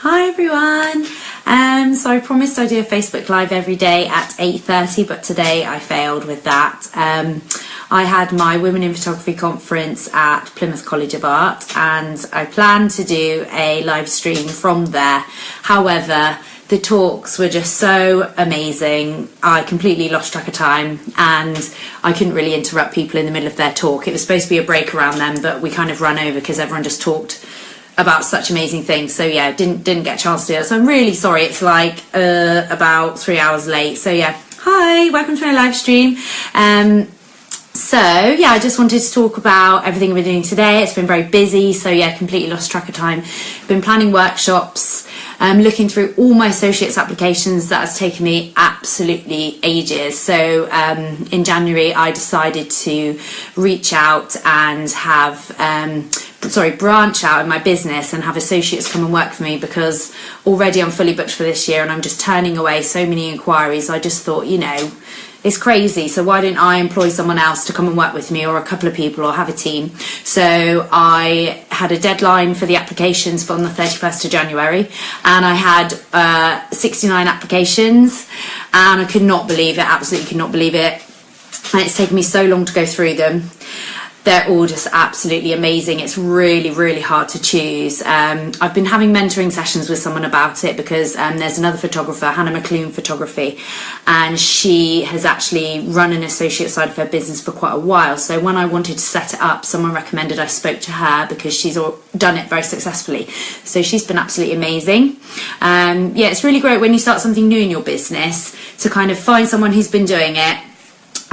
Hi everyone. So I promised I'd do a Facebook Live every day at 8:30, but today I failed with that. I had my Women in Photography conference at Plymouth College of Art, and I planned to do a live stream from there. However, the talks were just so amazing. I completely lost track of time and I couldn't really interrupt people in the middle of their talk. It was supposed to be a break around them, but we kind of ran over because everyone just talked about such amazing things. So yeah, didn't get a chance to do it. So I'm really sorry. It's like about 3 hours late. So yeah, hi, welcome to my live stream. So yeah, I just wanted to talk about everything we're doing today. It's been very busy, so yeah, completely lost track of time. Been planning workshops, looking through all my associates applications. That has taken me absolutely ages. So in January I decided to reach out and have branch out in my business and have associates come and work for me, because already I'm fully booked for this year and I'm just turning away so many inquiries. I just thought, you know, it's crazy, so why don't I employ someone else to come and work with me, or a couple of people, or have a team. So I had a deadline for the applications on the 31st of January, and I had 69 applications, and I could not believe it, absolutely could not believe it. And it's taken me so long to go through them. They're all just absolutely amazing. It's really, really hard to choose. I've been having mentoring sessions with someone about it, because there's another photographer, Hannah McClune Photography, and she has actually run an associate side of her business for quite a while. So when I wanted to set it up, someone recommended I spoke to her because she's done it very successfully. So she's been absolutely amazing. Yeah, it's really great when you start something new in your business to kind of find someone who's been doing it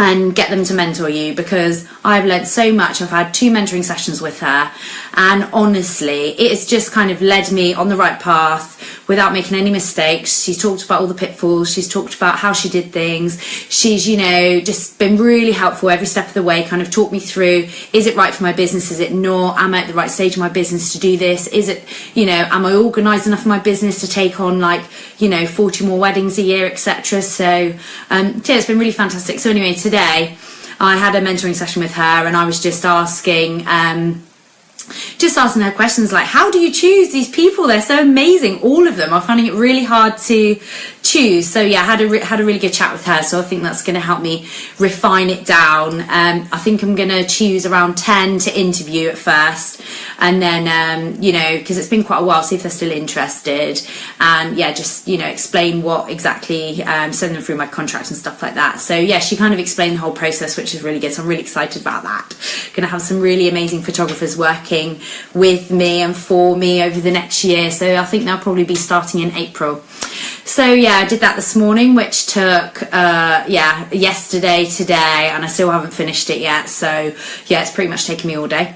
and get them to mentor you, because I've learned so much. I've had 2 mentoring sessions with her, and honestly it has just kind of led me on the right path without making any mistakes. She's talked about all the pitfalls, she's talked about how she did things, she's, you know, just been really helpful every step of the way, kind of talked me through, is it right for my business, is it not, am I at the right stage of my business to do this, is it, you know, am I organised enough in my business to take on, like, you know, 40 more weddings a year, etc. So yeah, it's been really fantastic. So anyway, today I had a mentoring session with her, and I was just asking her questions like, how do you choose these people? They're so amazing, all of them. I'm finding it really hard to choose. So yeah, I had a really good chat with her, so I think that's going to help me refine it down. I think I'm going to choose around 10 to interview at first, and then you know, because it's been quite a while, see if they're still interested, and yeah, just, you know, explain what exactly, send them through my contract and stuff like that. So yeah, she kind of explained the whole process, which is really good, so I'm really excited about that. Going to have some really amazing photographers working with me and for me over the next year, so I think they'll probably be starting in April. So yeah, I did that this morning, which took yesterday, today, and I still haven't finished it yet. So yeah, it's pretty much taken me all day.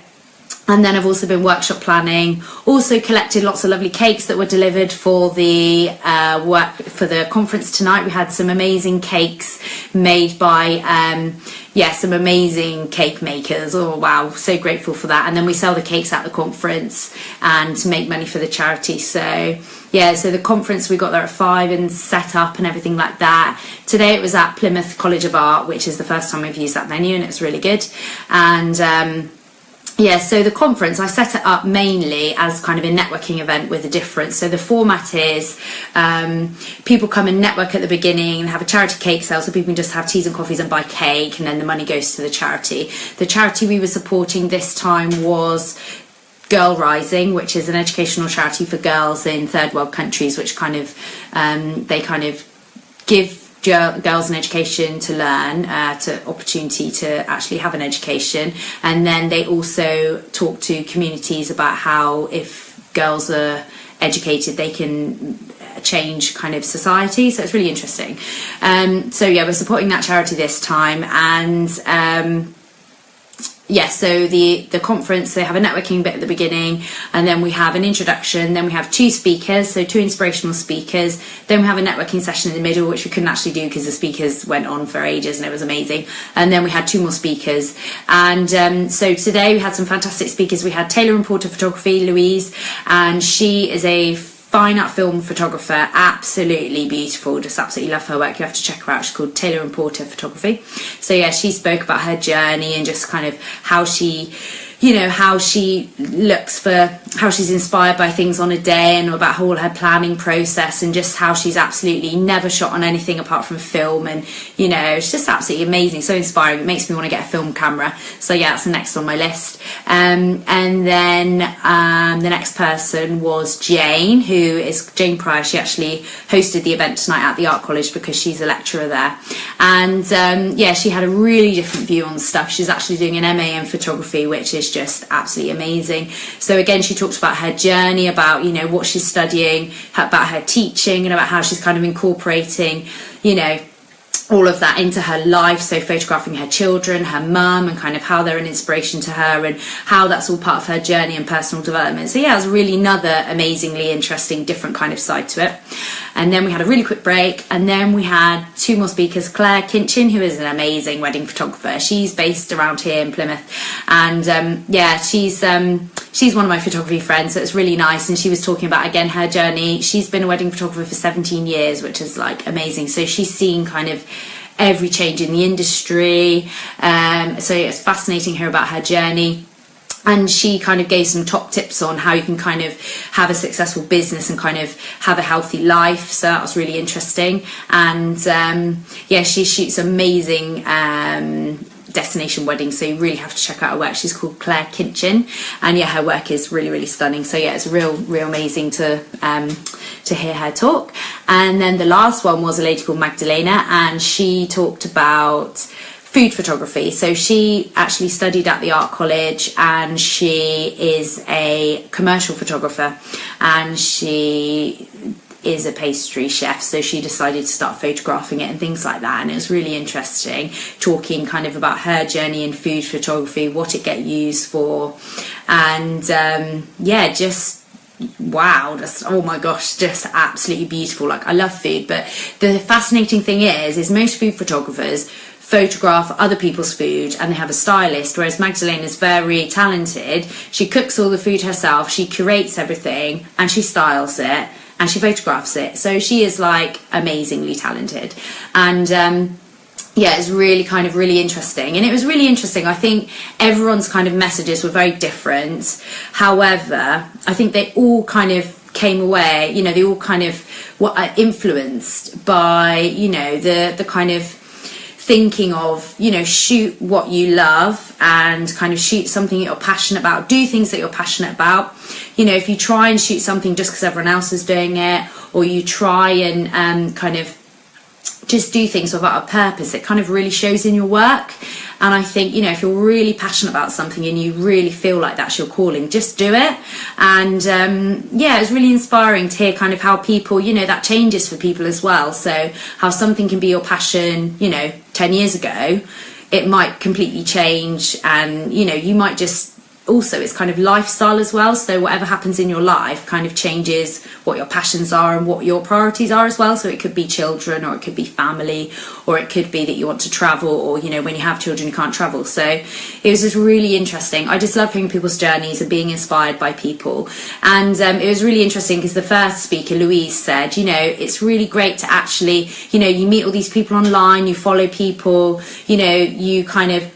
And then I've also been workshop planning, also collected lots of lovely cakes that were delivered for the for the conference tonight. We had some amazing cakes made by some amazing cake makers. Oh wow, so grateful for that. And then we sell the cakes at the conference and to make money for the charity. So yeah, so the conference, we got there at 5 and set up and everything like that. Today it was at Plymouth College of Art, which is the first time we've used that venue, and it's really good. And yeah, so the conference, I set it up mainly as kind of a networking event with a difference. So the format is people come and network at the beginning and have a charity cake sale, so people can just have teas and coffees and buy cake, and then the money goes to the charity. The charity we were supporting this time was Girl Rising, which is an educational charity for girls in third world countries, which kind of they kind of give girls an education to learn, to opportunity to actually have an education, and then they also talk to communities about how if girls are educated they can change kind of society. So it's really interesting. So yeah, we're supporting that charity this time, and yeah, so the conference, they have a networking bit at the beginning, and then we have an introduction, then we have 2 speakers, so 2 inspirational speakers, then we have a networking session in the middle, which we couldn't actually do because the speakers went on for ages and it was amazing, and then we had 2 more speakers. And so today we had some fantastic speakers. We had Taylor and Porter Photography, Louise, and she is a fine art film photographer, absolutely beautiful, just absolutely love her work. You have to check her out. She's called Taylor and Porter Photography. So yeah, she spoke about her journey and just kind of how she, you know, how she looks for, how she's inspired by things on a day, and about all her planning process, and just how she's absolutely never shot on anything apart from film. And, you know, it's just absolutely amazing, so inspiring. It makes me want to get a film camera. So yeah, that's the next on my list. And then the next person was Jane, who is Jane Pryor. She actually hosted the event tonight at the Art College because she's a lecturer there. And yeah, she had a really different view on stuff. She's actually doing an MA in photography, which is just absolutely amazing. So again, she talked about her journey, about, you know, what she's studying, about her teaching, and about how she's kind of incorporating, you know, all of that into her life. So photographing her children, her mum, and kind of how they're an inspiration to her, and how that's all part of her journey and personal development. So yeah, it was really another amazingly interesting, different kind of side to it. And then we had a really quick break, and then we had two more speakers. Claire Kinchin, who is an amazing wedding photographer. She's based around here in Plymouth, and yeah, she's one of my photography friends, so it's really nice. And she was talking about, again, her journey. She's been a wedding photographer for 17 years, which is like amazing. So she's seen kind of every change in the industry. So it's fascinating to hear about her journey. And she kind of gave some top tips on how you can kind of have a successful business and kind of have a healthy life. So that was really interesting. And yeah, she shoots amazing destination weddings, so you really have to check out her work. She's called Claire Kinchin, and yeah, her work is really, really stunning. So yeah, it's real amazing to hear her talk. And then the last one was a lady called Magdalena, and she talked about food photography. So she actually studied at the Art College, and she is a commercial photographer, and she is a pastry chef. So she decided to start photographing it and things like that. And it was really interesting talking kind of about her journey in food photography, what it get used for, and yeah, just wow, just oh my gosh, just absolutely beautiful. Like, I love food, but the fascinating thing is most food photographers photograph other people's food and they have a stylist, whereas Magdalena is very talented. She cooks all the food herself, she curates everything, and she styles it, and she photographs it. So she is like amazingly talented. And yeah, it's really kind of really interesting. And it was really interesting. I think everyone's kind of messages were very different. However, I think they all kind of came away, you know, they all kind of were influenced by, you know, the kind of thinking of, you know, shoot what you love and kind of shoot something that you're passionate about, do things that you're passionate about. You know, if you try and shoot something just because everyone else is doing it, or you try and kind of just do things without a purpose, it kind of really shows in your work. And I think, you know, if you're really passionate about something and you really feel like that's your calling, just do it. And yeah, it was really inspiring to hear kind of how people, you know, that changes for people as well. So how something can be your passion, you know, 10 years ago, it might completely change. And, you know, you might just also, it's kind of lifestyle as well. So whatever happens in your life kind of changes what your passions are and what your priorities are as well. So it could be children, or it could be family, or it could be that you want to travel, or, you know, when you have children you can't travel. So it was just really interesting. I just love hearing people's journeys and being inspired by people. And it was really interesting because the first speaker, Louise, said, you know, it's really great to actually, you know, you meet all these people online, you follow people, you know, you kind of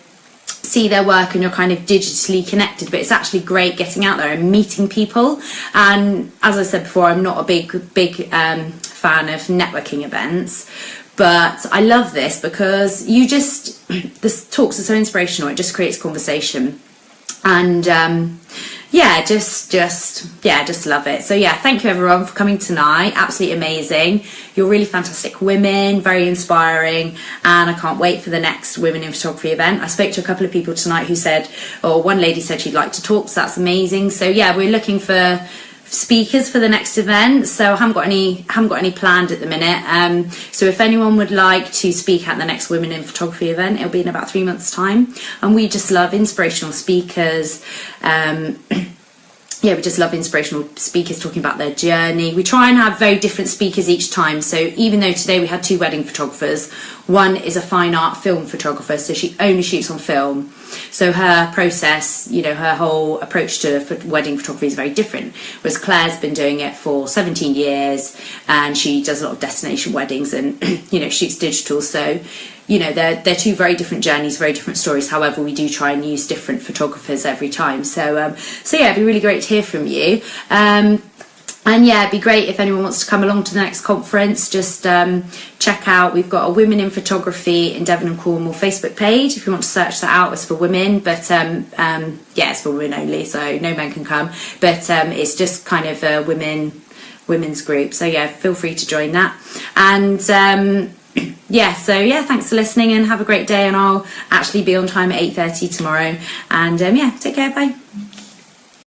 see their work and you're kind of digitally connected, but it's actually great getting out there and meeting people. And as I said before, I'm not a big fan of networking events, but I love this because you just, the talks are so inspirational, it just creates conversation. And yeah, just love it. So yeah, thank you everyone for coming tonight. Absolutely amazing. You're really fantastic women, very inspiring, and I can't wait for the next Women in Photography event. I spoke to a couple of people tonight who said, or one lady said she'd like to talk, so that's amazing. So yeah, we're looking for speakers for the next event, so I haven't got any planned at the minute. So if anyone would like to speak at the next Women in Photography event, it'll be in about 3 months' time. And we just love inspirational speakers. Yeah, we just love inspirational speakers talking about their journey. We try and have very different speakers each time. So even though today we had 2 wedding photographers, One is a fine art film photographer, so she only shoots on film. So her process, you know, her whole approach to wedding photography is very different. Whereas Claire's been doing it for 17 years and she does a lot of destination weddings and, you know, shoots digital. So, you know, they're two very different journeys, very different stories. However, we do try and use different photographers every time. So yeah, it'd be really great to hear from you. And yeah, it'd be great if anyone wants to come along to the next conference. Just check out, we've got a Women in Photography in Devon and Cornwall Facebook page. If you want to search that out, it's for women, but yeah, it's for women only, so no men can come. But it's just kind of a women's group. So yeah, feel free to join that. And yeah, so yeah, thanks for listening and have a great day. And I'll actually be on time at 8:30 tomorrow. And yeah, take care, bye.